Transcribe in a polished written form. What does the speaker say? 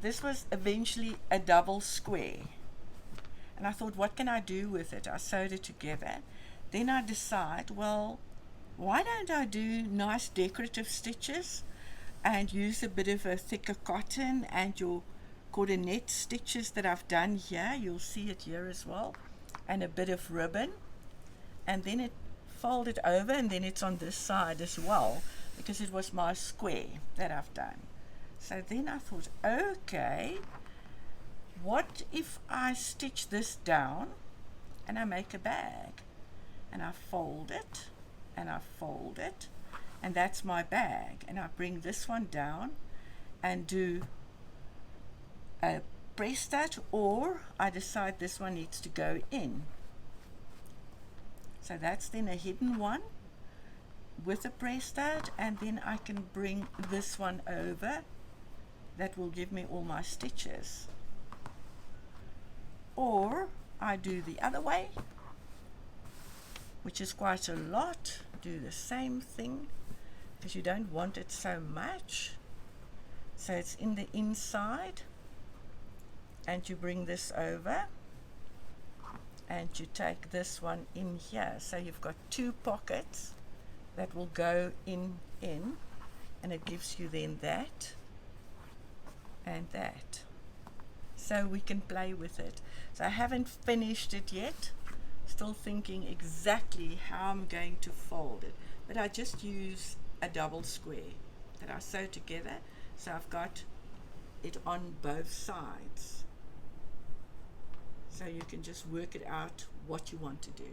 this was eventually a double square. And I thought, what can I do with it? I sewed it together. Then I decide, well, why don't I do nice decorative stitches and use a bit of a thicker cotton and your coordinate stitches that I've done here. You'll see it here as well. And a bit of ribbon. And then it fold it over, and then it's on this side as well, because it was my square that I've done. So then I thought, okay, what if I stitch this down and I make a bag, and I fold it and I fold it, and that's my bag, and I bring this one down and do a press stitch, or I decide this one needs to go in. So that's then a hidden one with a press stitch, and then I can bring this one over. That will give me all my stitches. Or I do the other way, which is quite a lot. Do the same thing, because you don't want it so much. So it's in the inside, and you bring this over, and you take this one in here. So you've got two pockets that will go in, and it gives you then that and that. So we can play with it. So I haven't finished it yet. Still thinking exactly how I'm going to fold it. But I just use a double square that I sew together. So I've got it on both sides. So you can just work it out what you want to do.